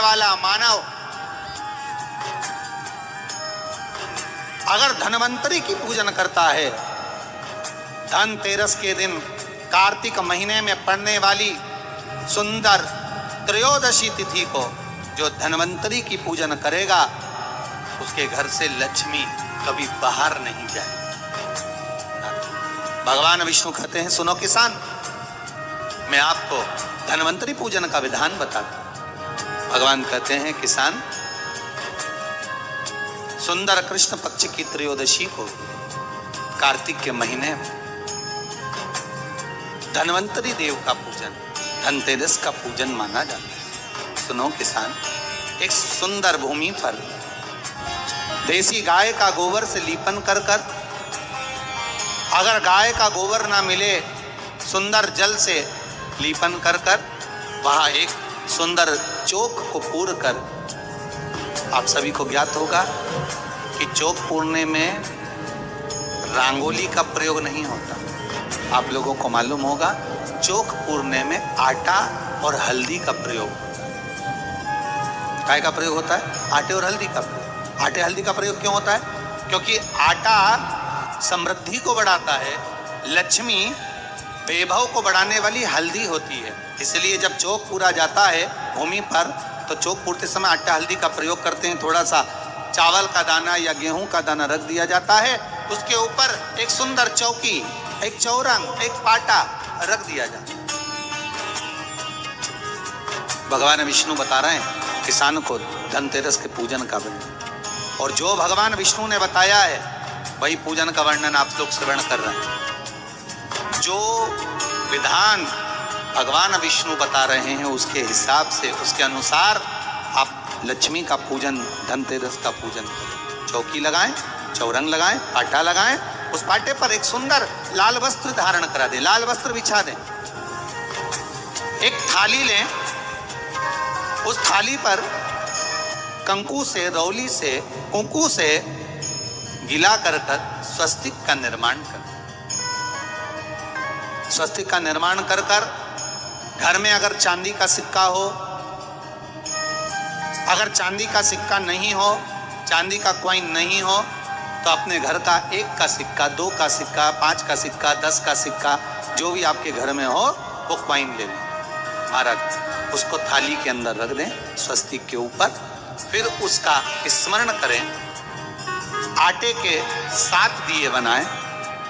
वाला मानव अगर धन्वंतरी की पूजन करता है, धनतेरस के दिन कार्तिक महीने में पड़ने वाली सुंदर त्रयोदशी तिथि को जो धन्वंतरी की पूजन करेगा, उसके घर से लक्ष्मी कभी बाहर नहीं जाए। भगवान विष्णु कहते हैं, सुनो किसान, मैं आपको धन्वंतरी पूजन का विधान बताता हूं। भगवान कहते हैं, किसान, सुंदर कृष्ण पक्ष की त्रयोदशी को कार्तिक के महीने में धन्वंतरी देव का पूजन, धनतेरस का पूजन माना जाता है। सुनो किसान, एक सुंदर भूमि पर देसी गाय का गोबर से लीपन कर कर, अगर गाय का गोबर ना मिले, सुंदर जल से लीपन कर कर वहां एक सुंदर चौक को पूर कर, आप सभी को ज्ञात होगा कि चौक पूरने में रंगोली का प्रयोग नहीं होता। आप लोगों को मालूम होगा, चौक पूरने में आटा और हल्दी का प्रयोग होता है। काय का प्रयोग होता है? आटे और हल्दी का प्रयोग। आटे हल्दी का प्रयोग क्यों होता है? क्योंकि आटा समृद्धि को बढ़ाता है, लक्ष्मी वैभव को बढ़ाने वाली हल्दी होती है। इसलिए जब चौक पूरा जाता है भूमि पर, तो चौक पूरते समय आटा हल्दी का प्रयोग करते हैं। थोड़ा सा चावल का दाना या गेहूं का दाना रख दिया जाता है, उसके ऊपर एक सुंदर चौकी, एक चौरंग, एक पाटा रख दिया जाता है। भगवान विष्णु बता रहे हैं किसान को धनतेरस के पूजन का वर्णन, और जो भगवान विष्णु ने बताया है वही पूजन का वर्णन आप लोग श्रवण कर रहे हैं। जो विधान भगवान विष्णु बता रहे हैं, उसके हिसाब से, उसके अनुसार आप लक्ष्मी का पूजन, धनतेरस का पूजन करें। चौकी लगाएं, चौरंग लगाएं, पाटा लगाएं, उस पाटे पर एक सुंदर लाल वस्त्र धारण करा दें, लाल वस्त्र बिछा दें। एक थाली लें, उस थाली पर कंकु से, रौली से, कुंकू से गिला कर स्वस्तिक का निर्माण कर, स्वस्तिक का निर्माण कर घर में अगर चांदी का सिक्का हो, अगर चांदी का सिक्का नहीं हो, चांदी का कॉइन नहीं हो, तो अपने घर का 1 का सिक्का, 2 का सिक्का, 5 का सिक्का, 10 का सिक्का, जो भी आपके घर में हो वो कॉइन ले लें महाराज, उसको थाली के अंदर रख दें स्वस्तिक के ऊपर। फिर उसका स्मरण करें, आटे के 7 दिए बनाएं,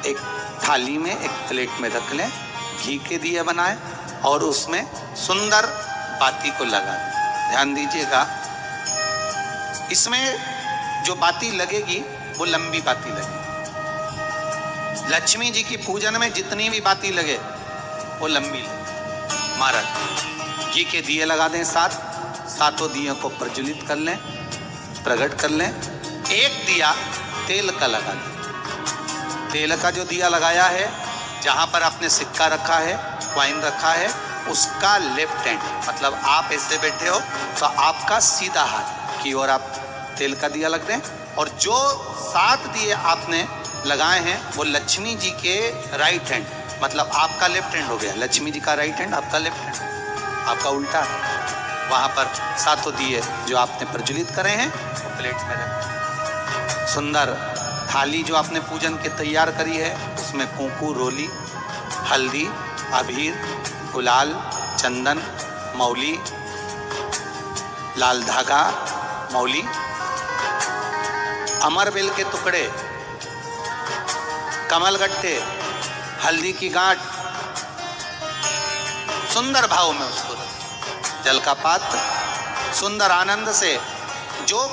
एक थाली में, एक प्लेट में रख लें, घी के दिए बनाएं और उसमें सुंदर बाती को लगा दें। ध्यान दीजिएगा, इसमें जो बाती लगेगी वो लंबी बाती लगे। लक्ष्मी जी की पूजन में जितनी भी बाती लगे वो लंबी लगे। महाराज घी के दिए लगा दें 7, सातों दियों को प्रज्वलित कर लें, प्रकट कर लें। एक दिया तेल का लगा दें। तेल का जो दिया लगाया है, जहां पर आपने सिक्का रखा है, कॉइन रखा है, उसका लेफ्ट हैंड, मतलब आप ऐसे बैठे हो तो आपका सीधा हाथ की ओर आप तेल का दिया लग दें। और जो 7 दिए आपने लगाए हैं वो लक्ष्मी जी के राइट हैंड, मतलब आपका लेफ्ट हैंड हो गया, लक्ष्मी जी का राइट हैंड, आपका लेफ्ट हैंड, आपका उल्टा। वहां पर 7 दिए जो आपने प्रज्वलित करे हैं वो प्लेट में रखें। सुंदर थाली जो आपने पूजन के तैयार करी है, उसमें कुंकू, रोली, हल्दी, अबीर, गुलाल, चंदन, मौली, लाल धागा, मौली, अमरबेल के टुकड़े, कमलगट्टे, हल्दी की गांठ, सुंदर भाव में उसको जल का पात्र, सुंदर आनंद से जो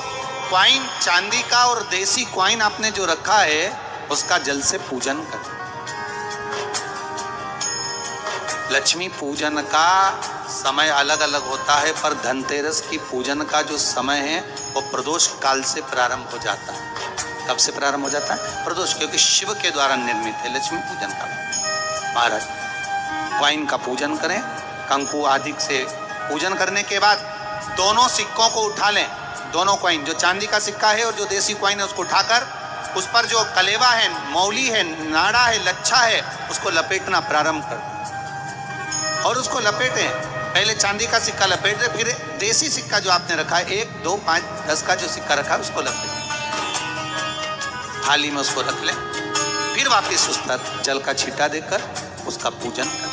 क्वाइन चांदी का और देसी क्वाइन आपने जो रखा है उसका जल से पूजन कर। लक्ष्मी पूजन का समय अलग अलग होता है, पर धनतेरस की पूजन का जो समय है वो प्रदोष काल से प्रारंभ हो जाता है। कब से प्रारंभ हो जाता है? प्रदोष, क्योंकि शिव के द्वारा निर्मित है लक्ष्मी पूजन का। महाराज क्वाइन का पूजन करें, कंकु आदि से पूजन करने के बाद दोनों सिक्कों को उठा लें, दोनों कॉइन, जो चांदी का सिक्का है और जो देसी कॉइन है, उसको उठाकर उस पर जो कलेवा है, मौली है, नाड़ा है, लच्छा है, उसको लपेटना प्रारंभ कर और उसको लपेटें। पहले चांदी का सिक्का लपेट दे, फिर देसी सिक्का जो आपने रखा है 1, 2, 5, 10 का जो सिक्का रखा है उसको लपेट, थाली में उसको रख ले, फिर वापिस उस पर जल का छींटा देकर उसका पूजन कर।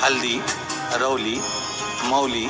हल्दी, रौली, मौली,